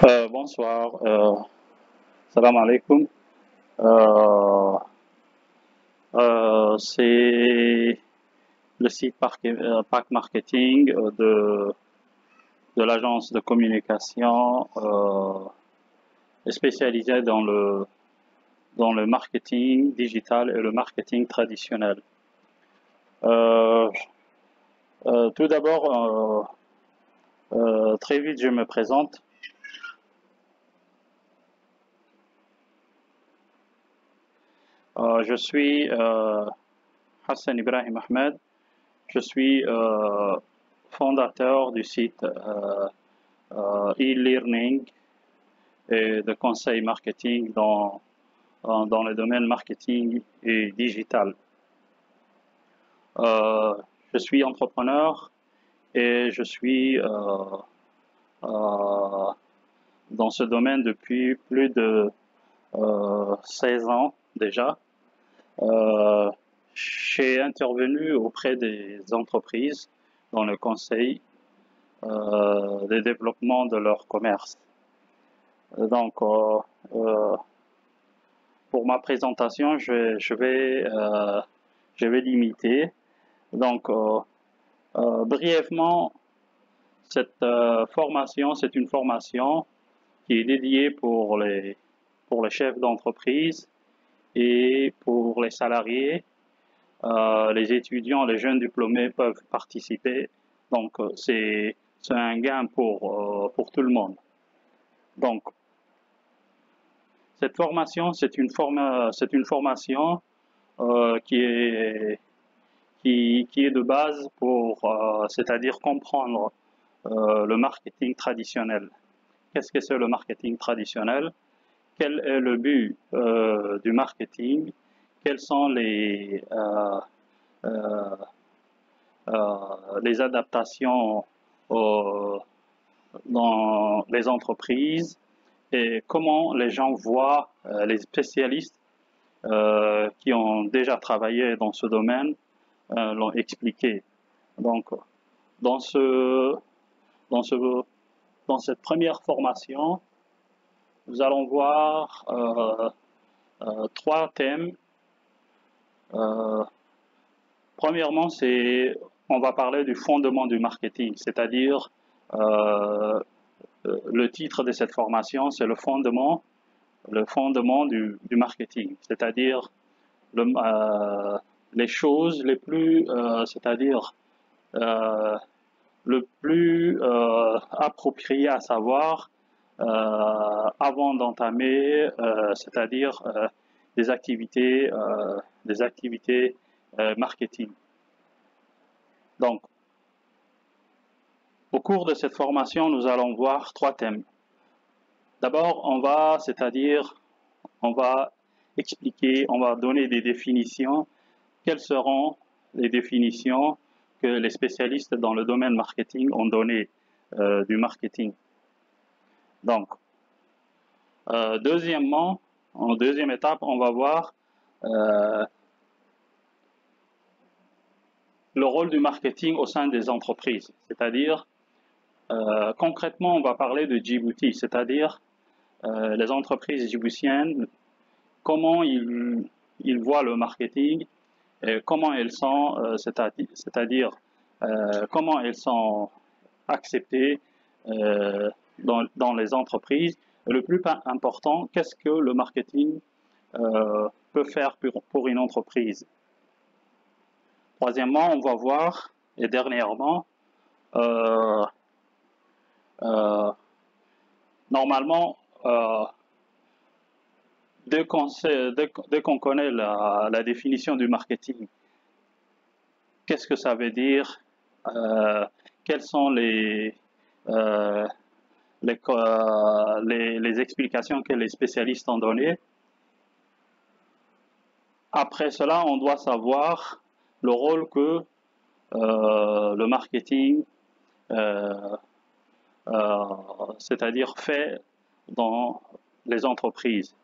Bonsoir, salam alaikum. Euh, c'est le site Pack Marketing de l'agence de communication spécialisée dans le marketing digital et le marketing traditionnel. Euh, Tout d'abord, très vite, je me présente. Je suis Hassan Ibrahim Ahmed. Je suis fondateur du site e-learning et de conseil marketing dans le domaine marketing et digital. Je suis entrepreneur et je suis dans ce domaine depuis plus de 16 ans déjà. J'ai intervenu auprès des entreprises dans le conseil des développements de leur commerce. Donc, pour ma présentation, je vais limiter. Donc, brièvement, cette formation, c'est une formation qui est dédiée pour les chefs d'entreprise et pour les salariés. Les étudiants, les jeunes diplômés peuvent participer. Donc, c'est un gain pour tout le monde. Donc, cette formation, c'est une formation qui est de base pour, c'est-à-dire comprendre le marketing traditionnel. Qu'est-ce que c'est le marketing traditionnel? Quel est le but du marketing? Quelles sont les adaptations dans les entreprises et comment les gens voient les spécialistes qui ont déjà travaillé dans ce domaine l'ont expliqué. Donc, dans cette première formation, nous allons voir trois thèmes. Premièrement, on va parler du fondement du marketing, c'est-à-dire le titre de cette formation, c'est le fondement du marketing, c'est-à-dire les choses les plus, c'est-à-dire le plus approprié à savoir avant d'entamer, c'est-à-dire des activités marketing. Donc, au cours de cette formation, nous allons voir trois thèmes. D'abord, on va expliquer, on va donner des définitions. Quelles seront les définitions que les spécialistes dans le domaine marketing ont données du marketing? Donc, deuxièmement, en deuxième étape, on va voir le rôle du marketing au sein des entreprises, c'est-à-dire concrètement, on va parler de Djibouti, c'est-à-dire les entreprises djiboutiennes, comment ils voient le marketing, et comment elles sont, c'est-à-dire comment elles sont acceptées dans les entreprises. Et le plus important, qu'est-ce que le marketing peut faire pour une entreprise? Troisièmement, on va voir, et dernièrement, normalement, dès qu'on connaît la définition du marketing, qu'est-ce que ça veut dire? Quelles sont les explications que les spécialistes ont données? Après cela, on doit savoir le rôle que le marketing, c'est-à-dire fait dans les entreprises.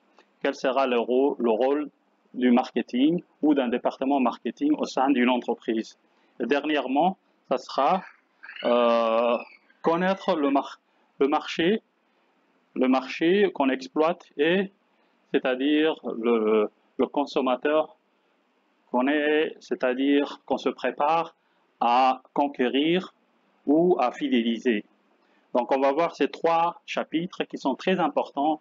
Quel sera le rôle du marketing ou d'un département marketing au sein d'une entreprise? Et dernièrement, ça sera connaître le marché le marché qu'on exploite est, c'est-à-dire le consommateur qu'on est, c'est-à-dire qu'on se prépare à conquérir ou à fidéliser. Donc on va voir ces trois chapitres qui sont très importants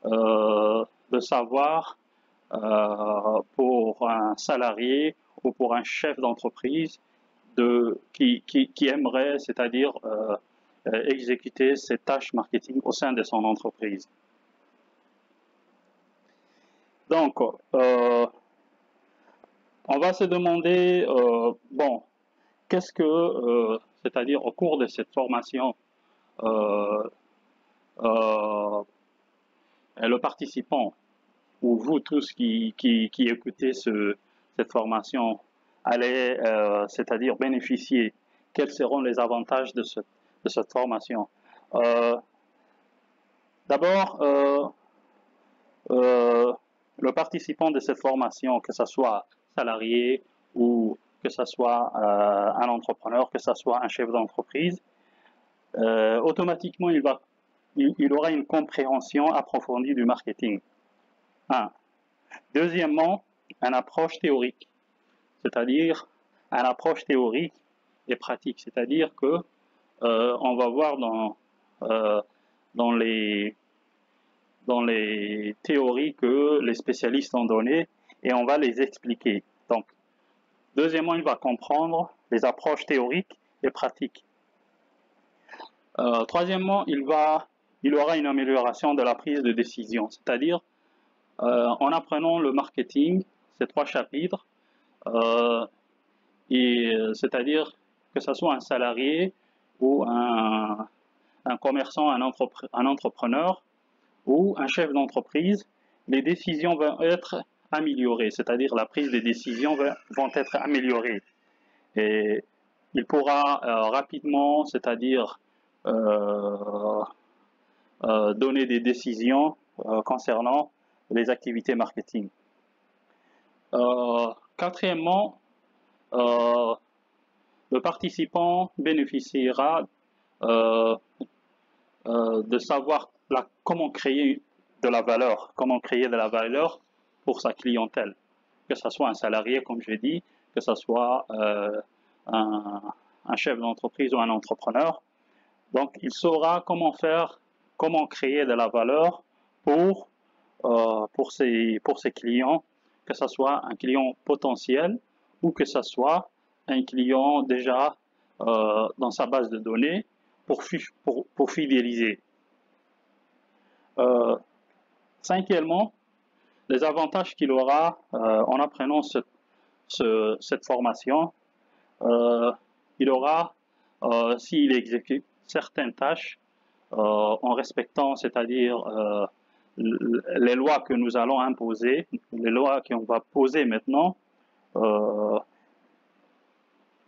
de savoir pour un salarié ou pour un chef d'entreprise qui aimerait, c'est-à-dire exécuter ses tâches marketing au sein de son entreprise. Donc, on va se demander, bon, qu'est-ce que, c'est-à-dire au cours de cette formation, le participant ou vous tous qui écoutez cette formation allez, c'est-à-dire bénéficier, quels seront les avantages de cette formation. D'abord, le participant de cette formation, que ce soit salarié ou que ce soit un entrepreneur, que ce soit un chef d'entreprise, automatiquement, il aura une compréhension approfondie du marketing. Un. Deuxièmement, une approche théorique, c'est-à-dire une approche théorique et pratique, c'est-à-dire que on va voir dans les théories que les spécialistes ont données et on va les expliquer. Donc, deuxièmement, il va comprendre les approches théoriques et pratiques. Troisièmement, il aura une amélioration de la prise de décision, c'est-à-dire en apprenant le marketing, ces trois chapitres, c'est-à-dire que ce soit un salarié ou un commerçant, un entrepreneur ou un chef d'entreprise, les décisions vont être améliorées, c'est-à-dire la prise des décisions vont être améliorées. Et il pourra rapidement, c'est-à-dire donner des décisions concernant les activités marketing. Quatrièmement, le participant bénéficiera de savoir comment créer de la valeur, pour sa clientèle, que ce soit un salarié, comme je l'ai dit, que ce soit un chef d'entreprise ou un entrepreneur. Donc, il saura comment créer de la valeur pour ses clients, que ce soit un client potentiel ou que ce soit un client déjà dans sa base de données pour fidéliser. Cinquièmement, les avantages qu'il aura en apprenant cette formation, il aura, s'il exécute certaines tâches en respectant, c'est-à-dire les lois que nous allons imposer, les lois qu'on va poser maintenant,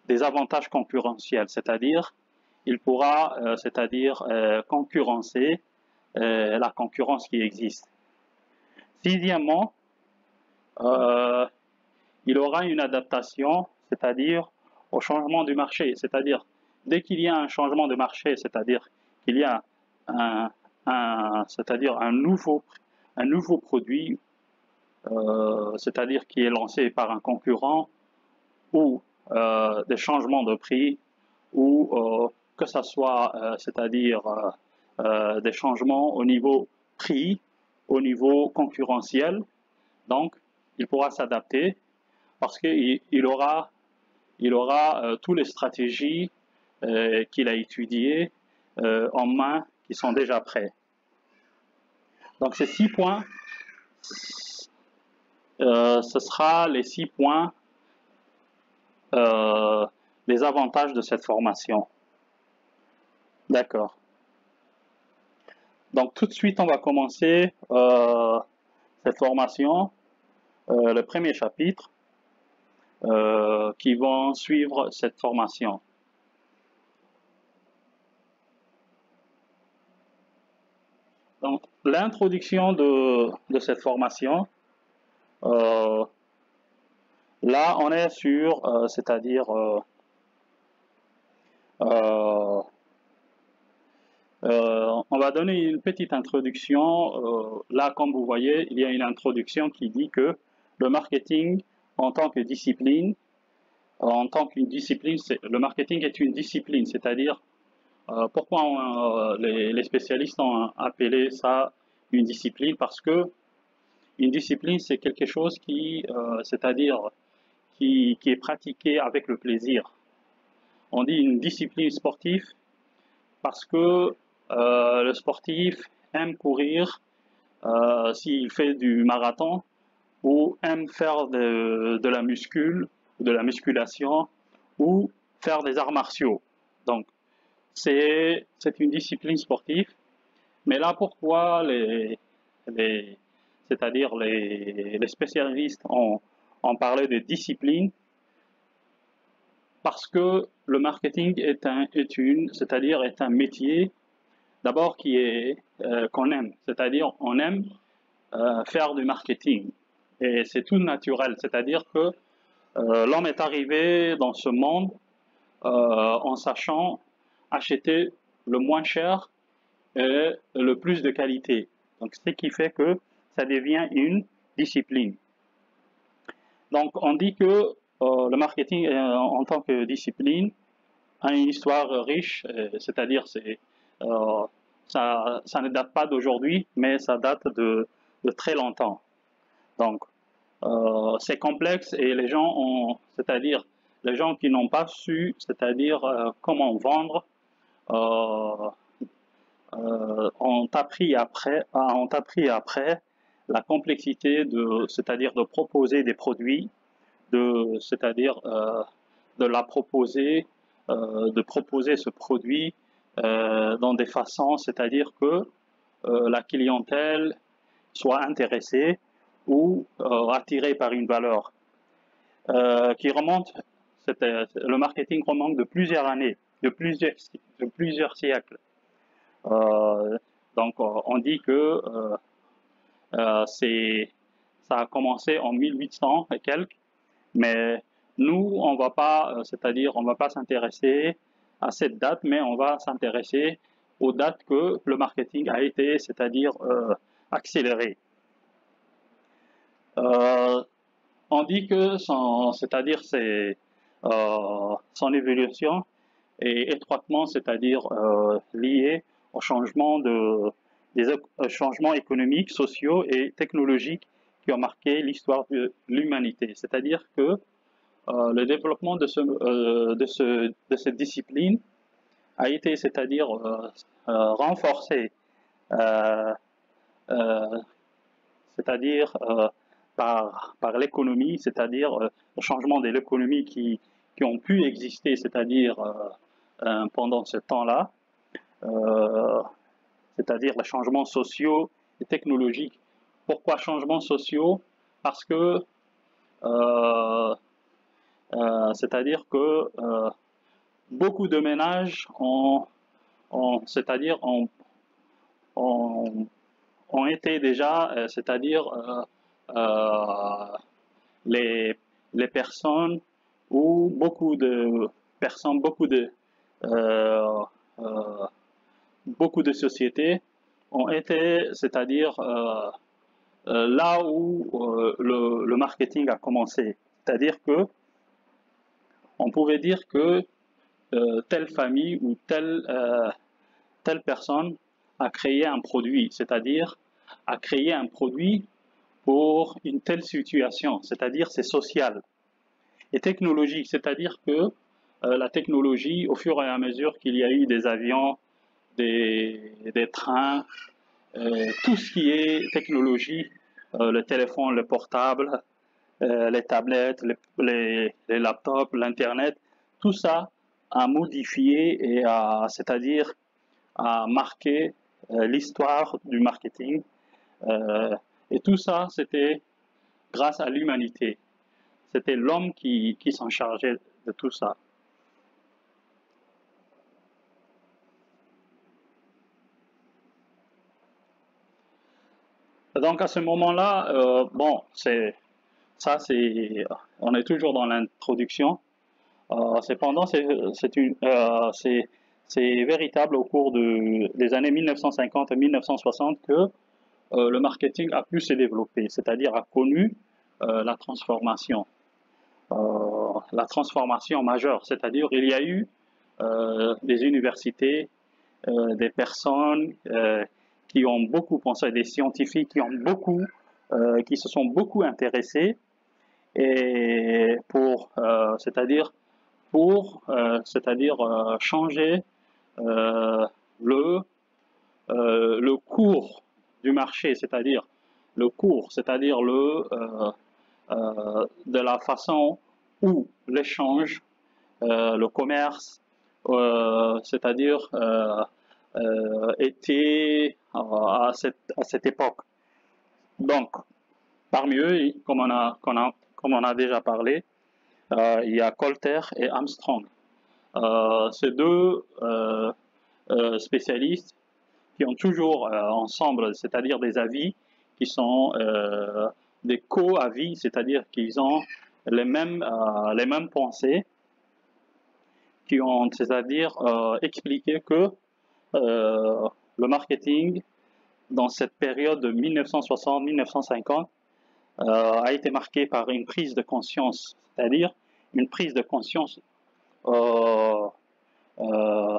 des avantages concurrentiels, c'est-à-dire il pourra, concurrencer la concurrence qui existe. Sixièmement, il aura une adaptation, c'est-à-dire au changement du marché, c'est-à-dire dès qu'il y a un changement de marché, c'est-à-dire qu'il y a un nouveau produit, c'est-à-dire qui est lancé par un concurrent, ou des changements de prix, ou que ce soit, c'est-à-dire des changements au niveau prix, au niveau concurrentiel. Donc, il pourra s'adapter parce qu'il aura toutes les stratégies qu'il a étudiées en main qui sont déjà prêts. Donc, ces 6 points, ce sera les 6 points, les avantages de cette formation. D'accord. Donc, tout de suite, on va commencer cette formation, le premier chapitre, qui vont suivre cette formation. Donc, l'introduction de cette formation, là, on est sur, c'est-à-dire On va donner une petite introduction. Là, comme vous voyez, il y a une introduction qui dit que le marketing en tant que discipline, le marketing est une discipline, c'est-à-dire pourquoi les spécialistes ont appelé ça une discipline? Parce que une discipline, c'est quelque chose c'est-à-dire qui est pratiqué avec le plaisir. On dit une discipline sportive parce que le sportif aime courir s'il fait du marathon ou aime faire de la musculation ou faire des arts martiaux. Donc, c'est une discipline sportive. Mais là, pourquoi c'est-à-dire les spécialistes ont parlé de discipline? Parce que le marketing est un métier d'abord qu'on aime, c'est-à-dire on aime faire du marketing et c'est tout naturel, c'est-à-dire que l'homme est arrivé dans ce monde en sachant acheter le moins cher et le plus de qualité. Donc ce qui fait que ça devient une discipline. Donc on dit que le marketing en tant que discipline a une histoire riche, c'est-à-dire ça ne date pas d'aujourd'hui, mais ça date de très longtemps. Donc c'est complexe et c'est-à-dire les gens qui n'ont pas su, c'est-à-dire comment vendre, ont appris après la complexité c'est-à-dire de proposer des produits, c'est-à-dire de proposer ce produit dans des façons, c'est-à-dire que la clientèle soit intéressée ou attirée par une valeur qui remonte. Le marketing remonte de plusieurs années, de plusieurs siècles. Donc, on dit que ça a commencé en 1800 et quelques, mais nous, on va pas, c'est-à-dire, on va pas s'intéresser à cette date, mais on va s'intéresser aux dates que le marketing a été, c'est-à-dire, accéléré. On dit que c'est-à-dire, son évolution est étroitement, c'est-à-dire, liée au changement des changements économiques, sociaux et technologiques qui ont marqué l'histoire de l'humanité. C'est-à-dire que le développement de cette discipline a été, c'est-à-dire renforcé, c'est-à-dire par l'économie, c'est-à-dire le changement de l'économie qui ont pu exister, c'est-à-dire pendant ce temps-là, c'est-à-dire les changements sociaux et technologiques. Pourquoi changements sociaux? Parce que c'est-à-dire que beaucoup de ménages c'est-à-dire ont été déjà, c'est-à-dire les personnes ou beaucoup de personnes, beaucoup de sociétés ont été, c'est-à-dire là où le marketing a commencé. C'est-à-dire que on pouvait dire que telle famille ou telle personne a créé un produit, c'est-à-dire a créé un produit pour une telle situation, c'est-à-dire c'est social. Et technologique, c'est-à-dire que la technologie, au fur et à mesure qu'il y a eu des avions, des trains, tout ce qui est technologie, le téléphone, le portable, les tablettes, les laptops, l'internet, tout ça a modifié et c'est-à-dire a marqué l'histoire du marketing. Et tout ça, c'était grâce à l'humanité. C'était l'homme qui s'en chargeait de tout ça. Donc à ce moment-là, bon, on est toujours dans l'introduction. Cependant, c'est véritable au cours des années 1950 et 1960 que le marketing a pu se développer, c'est-à-dire a connu la transformation majeure, c'est-à-dire il y a eu des universités, des personnes qui ont beaucoup pensé, des scientifiques qui se sont beaucoup intéressés et changer euh, le le cours du marché, c'est-à-dire de la façon où l'échange, le commerce, était à cette époque. Donc, parmi eux, comme on a déjà parlé, il y a Colter et Armstrong. Ces deux spécialistes qui ont toujours ensemble, c'est-à-dire des avis qui sont des co-avis, c'est-à-dire qu'ils ont les mêmes pensées, qui ont, c'est-à-dire expliqué que le marketing dans cette période de 1960-1950 a été marqué par une prise de conscience, c'est-à-dire une prise de conscience euh, euh,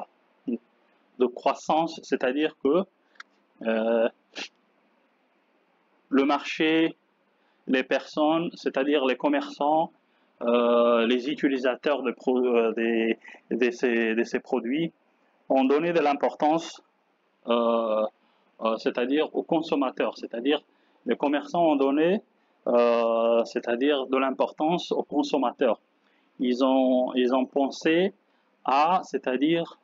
de croissance, c'est-à-dire que le marché, les personnes, c'est-à-dire les commerçants, les utilisateurs de ces produits, ont donné de l'importance, c'est-à-dire aux consommateurs, c'est-à-dire les commerçants ont donné, c'est-à-dire de l'importance aux consommateurs. Ils ont pensé c'est-à-dire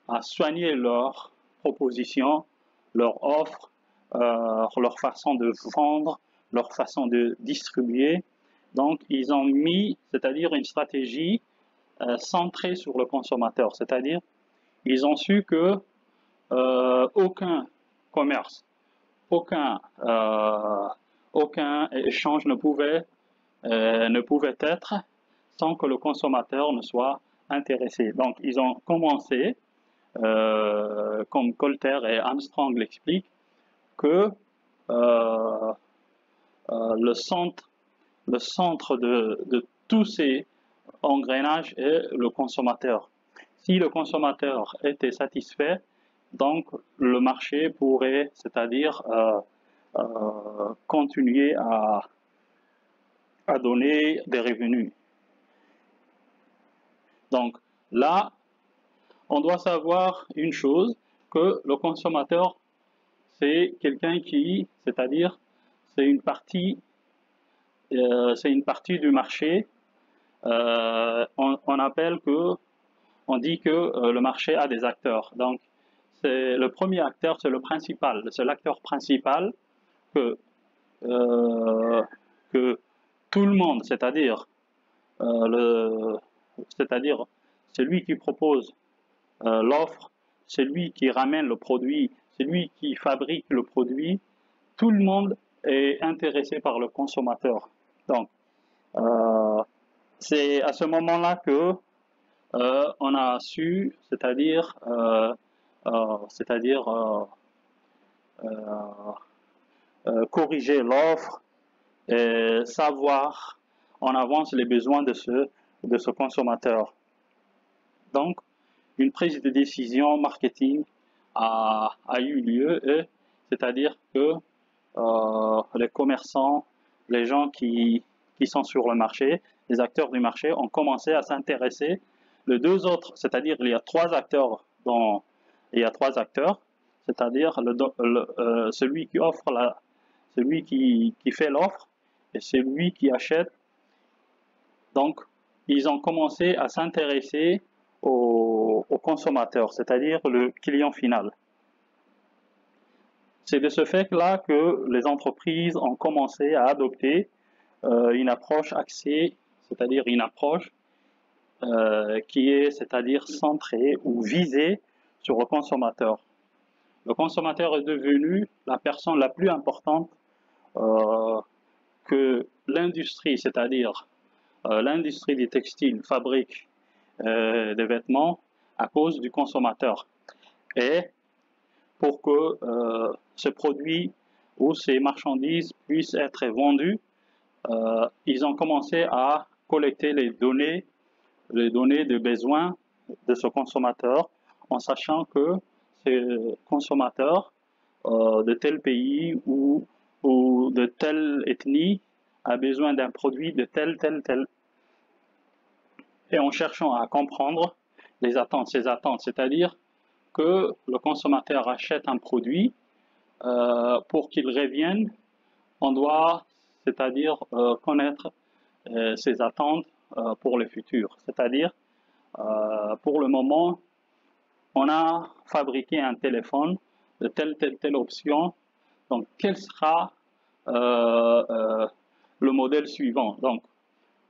à soigner leurs propositions, leurs offres, leur façon de vendre, leur façon de distribuer. Donc, ils ont mis, c'est-à-dire une stratégie centrée sur le consommateur, c'est-à-dire ils ont su que aucun commerce, aucun, euh, aucun échange ne pouvait être sans que le consommateur ne soit intéressé. Donc, ils ont commencé, comme Colter et Armstrong l'expliquent, que euh, le centre de tous ces engrenages est le consommateur. Si le consommateur était satisfait, donc le marché pourrait, c'est-à-dire continuer à donner des revenus. Donc là, on doit savoir une chose, que le consommateur, c'est quelqu'un qui, c'est-à-dire, c'est une partie du marché. On dit que le marché a des acteurs. Donc, c'est le premier acteur, c'est le principal, c'est l'acteur principal que euh, que tout le monde, c'est-à-dire c'est lui qui propose l'offre, c'est lui qui ramène le produit, c'est lui qui fabrique le produit. Tout le monde est intéressé par le consommateur. Donc, c'est à ce moment-là que on a su, c'est-à-dire corriger l'offre et savoir en avance les besoins de ce consommateur. Donc, une prise de décision marketing a eu lieu, c'est-à-dire que les commerçants, les gens qui sont sur le marché, les acteurs du marché ont commencé à s'intéresser. Les deux autres, c'est-à-dire il y a trois acteurs, c'est-à-dire celui qui offre celui qui fait l'offre et celui qui achète. Donc, ils ont commencé à s'intéresser au consommateur, c'est-à-dire le client final. C'est de ce fait-là que les entreprises ont commencé à adopter une approche axée, c'est-à-dire une approche qui est, c'est-à-dire centrée ou visée sur le consommateur. Le consommateur est devenu la personne la plus importante que l'industrie, c'est-à-dire l'industrie des textiles, fabrique des vêtements, à cause du consommateur. Et pour que ce produit ou ces marchandises puissent être vendues, ils ont commencé à collecter les données de besoin de ce consommateur, en sachant que ce consommateur de tel pays ou de telle ethnie a besoin d'un produit de tel. Et en cherchant à comprendre ces attentes, c'est-à-dire que le consommateur achète un produit, pour qu'il revienne, on doit, c'est-à-dire connaître ses attentes pour le futur. C'est-à-dire, pour le moment, on a fabriqué un téléphone de telle option. Donc, quel sera le modèle suivant? Donc,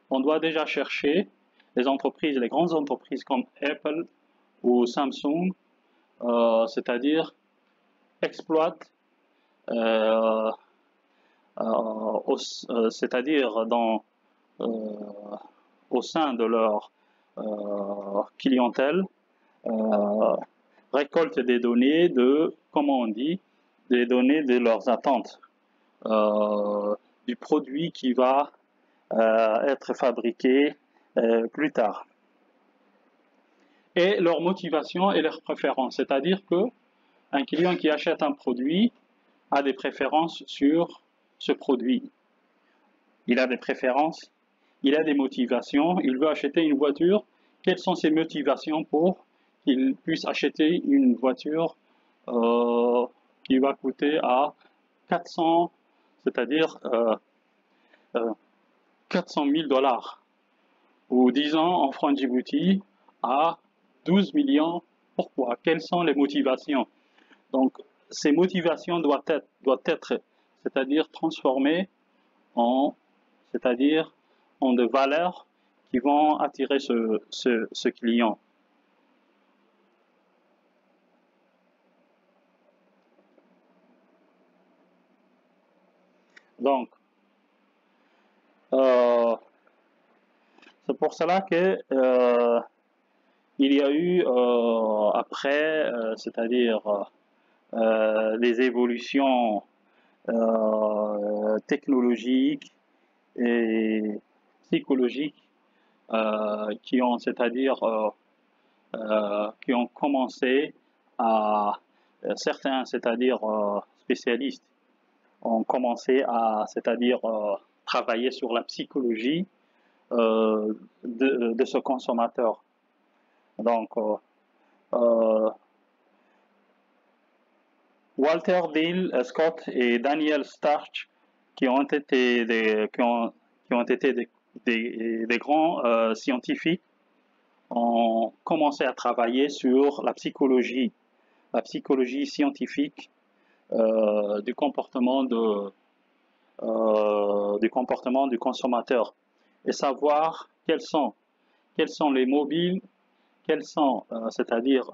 on doit déjà chercher les grandes entreprises comme Apple ou Samsung, c'est-à-dire exploitent, c'est-à-dire au sein de leur clientèle, récolte des données des données de leurs attentes, du produit qui va être fabriqué plus tard. Et leur motivation et leurs préférences, c'est-à-dire que un client qui achète un produit a des préférences sur ce produit. Il a des préférences, il a des motivations, il veut acheter une voiture. Quelles sont ses motivations pour qu'il puisse acheter une voiture qui va coûter à 400, c'est-à-dire 400 000 $, ou disons en francs Djibouti à 12 millions. Pourquoi? Quelles sont les motivations? Donc, ces motivations doivent être, c'est-à-dire transformées c'est-à-dire en de valeurs qui vont attirer ce client. Donc, c'est pour cela que il y a eu après, c'est-à-dire les évolutions technologiques et psychologiques qui ont, c'est-à-dire qui ont commencé à certains, c'est-à-dire spécialistes, ont commencé à, c'est-à-dire travailler sur la psychologie de ce consommateur. Donc, Walter Dill Scott et Daniel Starch, qui ont été des grands scientifiques, ont commencé à travailler sur la psychologie scientifique du comportement du consommateur, et savoir quels sont les mobiles, c'est-à-dire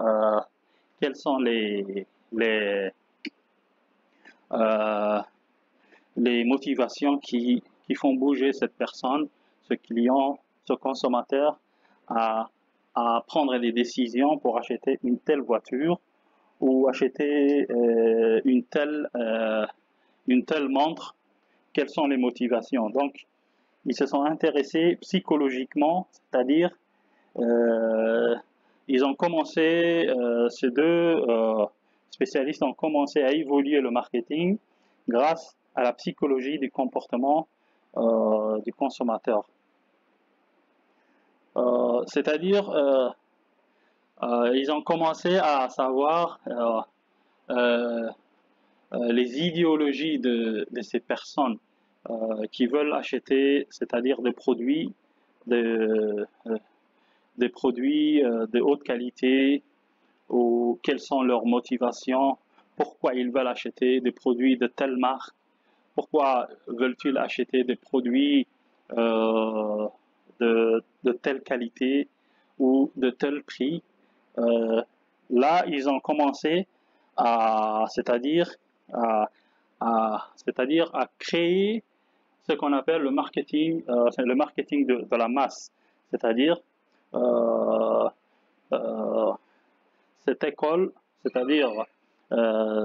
quelles sont les motivations qui font bouger cette personne, ce client, ce consommateur à prendre des décisions pour acheter une telle voiture ou acheter une telle montre. Quelles sont les motivations? Donc, ils se sont intéressés psychologiquement, c'est-à-dire ils ont commencé, ces deux spécialistes ont commencé à évoluer le marketing grâce à la psychologie du comportement du consommateur. C'est-à-dire, ils ont commencé à savoir les idéologies de ces personnes qui veulent acheter, c'est-à-dire des produits de haute qualité, ou quelles sont leurs motivations, pourquoi ils veulent acheter des produits de telle marque, pourquoi veulent-ils acheter des produits de telle qualité ou de tel prix. Là, ils ont commencé c'est-à-dire à créer ce qu'on appelle le marketing de la masse, c'est-à-dire cette école, c'est-à-dire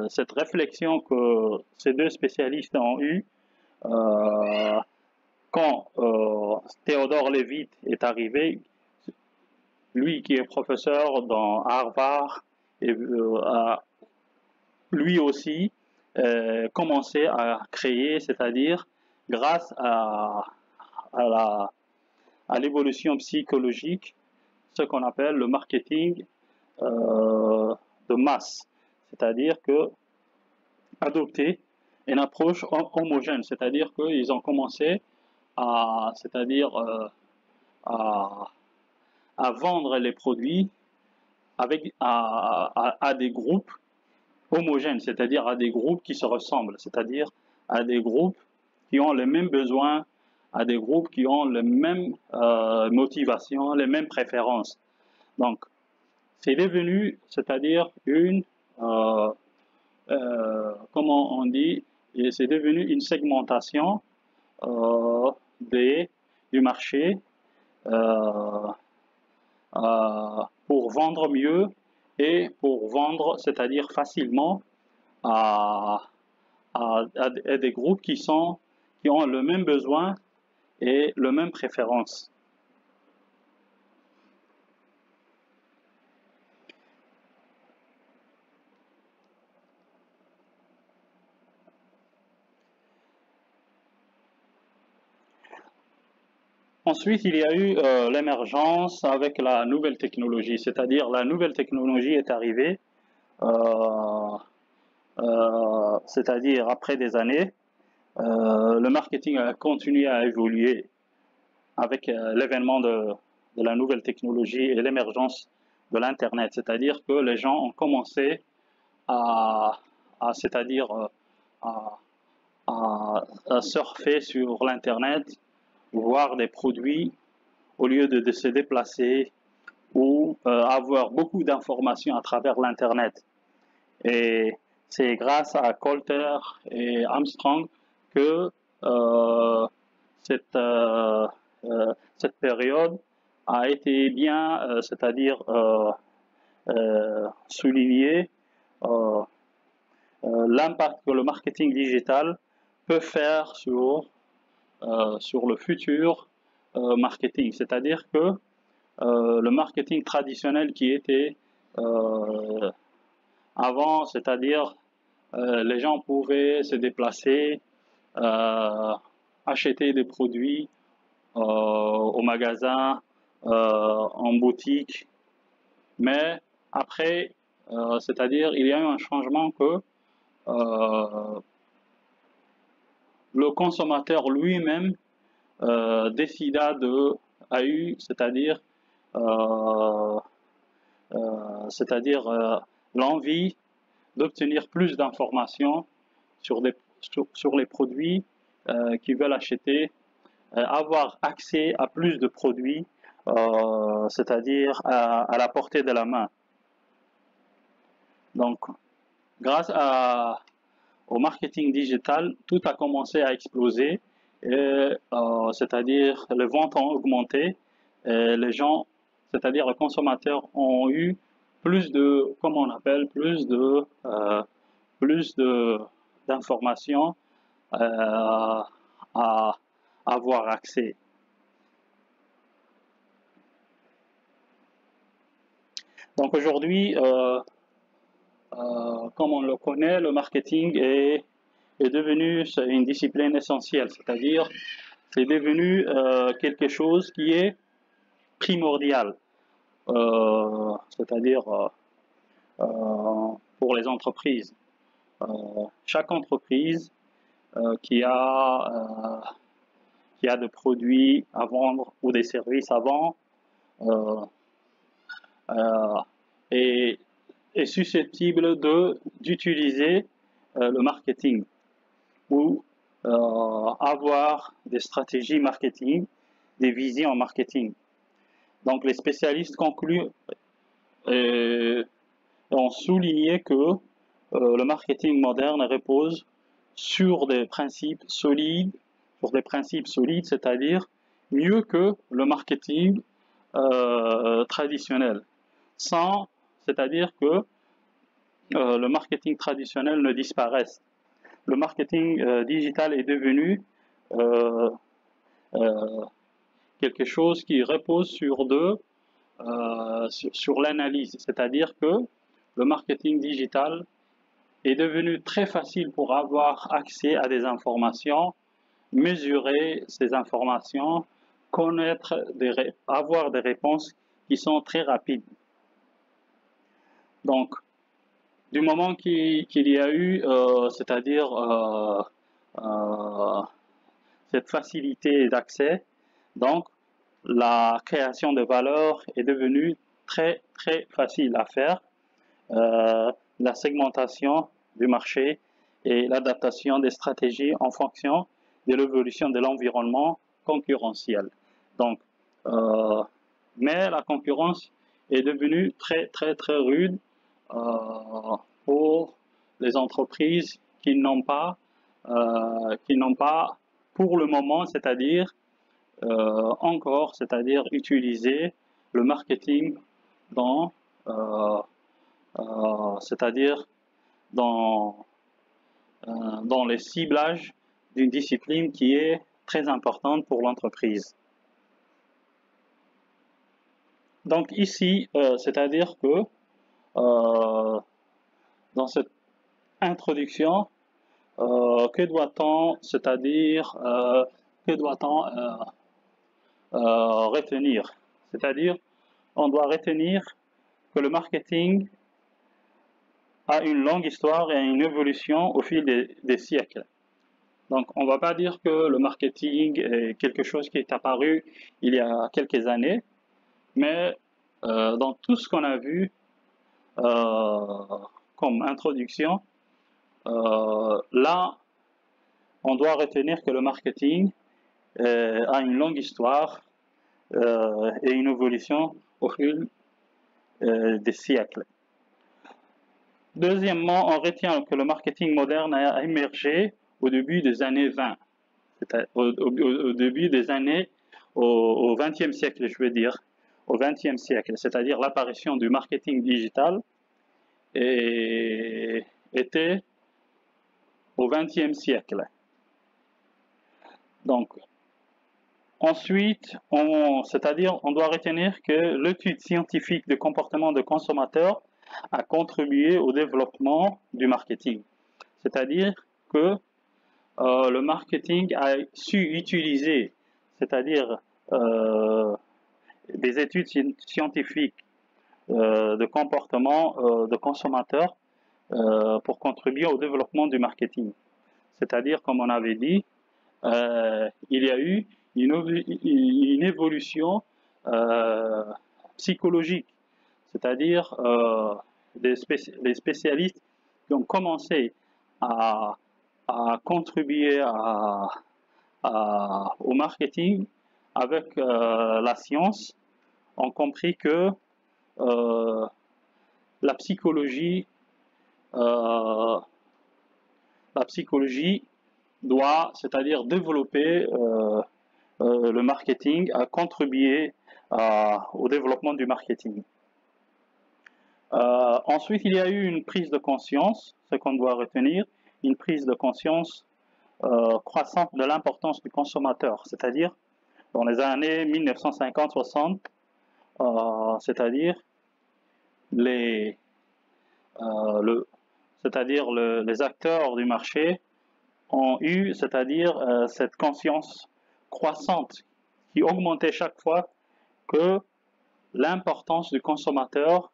cette réflexion que ces deux spécialistes ont eue quand Théodore Levitt est arrivé, lui qui est professeur dans Harvard, et, a lui aussi commencé à créer, c'est-à-dire grâce à l'évolution psychologique, ce qu'on appelle le marketing de masse, c'est-à-dire que adopter une approche homogène, c'est-à-dire qu'ils ont commencé à, c'est-à-dire à vendre les produits avec à des groupes homogènes, c'est-à-dire à des groupes qui se ressemblent, c'est-à-dire à des groupes qui ont les mêmes besoins, à des groupes qui ont les mêmes motivations, les mêmes préférences. Donc, c'est devenu, c'est-à-dire une, comment on dit, c'est devenu une segmentation du marché pour vendre mieux et pour vendre, c'est-à-dire facilement à des groupes qui ont le même besoin et le même préférence. Ensuite, il y a eu l'émergence avec la nouvelle technologie, c'est-à-dire la nouvelle technologie est arrivée, c'est-à-dire après des années, le marketing a continué à évoluer avec l'avènement de la nouvelle technologie et l'émergence de l'Internet, c'est-à-dire que les gens ont commencé c'est-à-dire à surfer sur l'Internet, voir des produits au lieu de se déplacer ou avoir beaucoup d'informations à travers l'Internet. Et c'est grâce à Coulter et Armstrong que cette période a été bien, c'est-à-dire soulignée, l'impact que le marketing digital peut faire sur le futur marketing. C'est-à-dire que le marketing traditionnel qui était avant, c'est-à-dire les gens pouvaient se déplacer, acheter des produits au magasin, en boutique, mais après, c'est-à-dire il y a eu un changement que le consommateur lui-même décida c'est-à-dire l'envie d'obtenir plus d'informations sur les produits qu'ils veulent acheter, avoir accès à plus de produits, c'est-à-dire à la portée de la main. Donc, grâce au marketing digital, tout a commencé à exploser, c'est-à-dire les ventes ont augmenté, et les gens, c'est-à-dire les consommateurs ont eu plus de, comment on appelle, plus d'informations à avoir accès. Donc aujourd'hui, comme on le connaît, le marketing est devenu une discipline essentielle, c'est-à-dire c'est devenu quelque chose qui est primordial, c'est-à-dire pour les entreprises. Chaque entreprise qui a des produits à vendre ou des services à vendre est susceptible d'utiliser le marketing ou avoir des stratégies marketing, des visions marketing. Donc les spécialistes concluent ont souligné que le marketing moderne repose sur des principes solides, c'est-à-dire mieux que le marketing traditionnel, sans, c'est-à-dire que le marketing traditionnel ne disparaisse. Le marketing digital est devenu euh, quelque chose qui repose sur l'analyse, c'est-à-dire que le marketing digital est devenu très facile pour avoir accès à des informations, mesurer ces informations, avoir des réponses qui sont très rapides. Donc, du moment qu'il y a eu, c'est-à-dire cette facilité d'accès, donc la création de valeur est devenue très très facile à faire. La segmentation du marché et l'adaptation des stratégies en fonction de l'évolution de l'environnement concurrentiel. Donc, mais la concurrence est devenue très très très rude pour les entreprises qui n'ont pas pour le moment, c'est-à-dire encore, c'est-à-dire utiliser le marketing dans c'est-à-dire dans les ciblages d'une discipline qui est très importante pour l'entreprise. Donc ici, c'est-à-dire que dans cette introduction, que doit-on, c'est-à-dire que doit-on retenir? C'est-à-dire, on doit retenir que le marketing a une longue histoire et une évolution au fil des siècles. Donc, on ne va pas dire que le marketing est quelque chose qui est apparu il y a quelques années, mais dans tout ce qu'on a vu comme introduction, là, on doit retenir que le marketing a une longue histoire et une évolution au fil des siècles. Deuxièmement, on retient que le marketing moderne a émergé au début des années 20, au début des années, au XXe siècle, je veux dire, au XXe siècle, c'est-à-dire l'apparition du marketing digital était au XXe siècle. Donc, ensuite, c'est-à-dire, on doit retenir que l'étude scientifique du comportement de consommateurs a contribué au développement du marketing. C'est-à-dire que le marketing a su utiliser, c'est-à-dire des études scientifiques de comportement de consommateurs pour contribuer au développement du marketing. C'est-à-dire, comme on avait dit, il y a eu une évolution psychologique, c'est-à-dire les spécialistes qui ont commencé à contribuer au marketing avec la science ont compris que la psychologie doit, c'est-à-dire développer le marketing, à contribuer au développement du marketing. Ensuite, il y a eu une prise de conscience, ce qu'on doit retenir, une prise de conscience croissante de l'importance du consommateur, c'est-à-dire dans les années 1950-60, c'est-à-dire les acteurs du marché ont eu, c'est-à-dire cette conscience croissante qui augmentait chaque fois que l'importance du consommateur,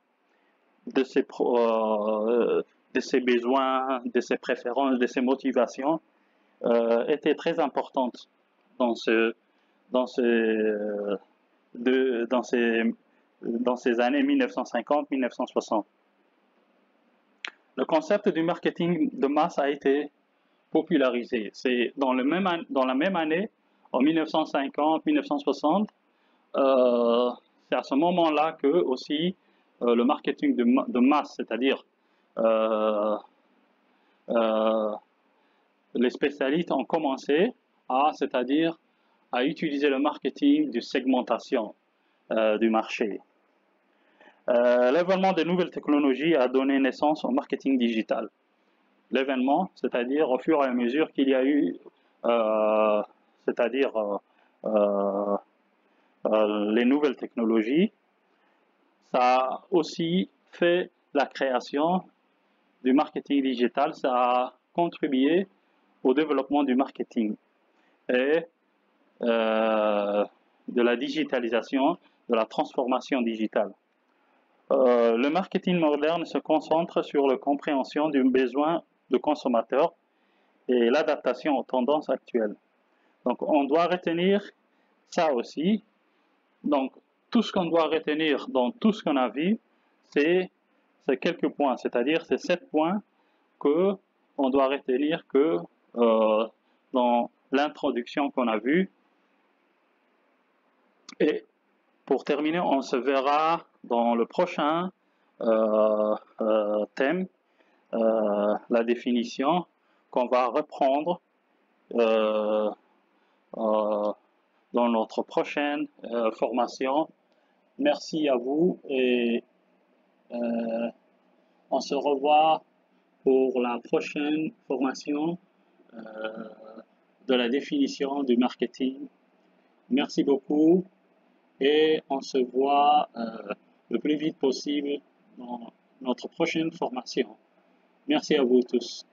de ses besoins, de ses préférences, de ses motivations était très importante dans ces années 1950-1960. Le concept du marketing de masse a été popularisé. C'est dans la même année, en 1950-1960, c'est à ce moment-là que aussi le marketing de masse, c'est-à-dire les spécialistes ont commencé c'est-à-dire à utiliser le marketing de segmentation du marché. L'événement des nouvelles technologies a donné naissance au marketing digital. L'événement, c'est-à-dire au fur et à mesure qu'il y a eu, c'est-à-dire les nouvelles technologies, ça a aussi fait la création du marketing digital, ça a contribué au développement du marketing et de la digitalisation, de la transformation digitale. Le marketing moderne se concentre sur la compréhension du besoin de consommateurs et l'adaptation aux tendances actuelles. Donc, on doit retenir ça aussi. Donc, tout ce qu'on doit retenir dans tout ce qu'on a vu, c'est quelques points, c'est-à-dire c'est 7 points que on doit retenir que dans l'introduction qu'on a vue. Et pour terminer, on se verra dans le prochain thème, la définition qu'on va reprendre dans notre prochaine formation. Merci à vous et on se revoit pour la prochaine formation de la définition du marketing. Merci beaucoup et on se voit le plus vite possible dans notre prochaine formation. Merci à vous tous.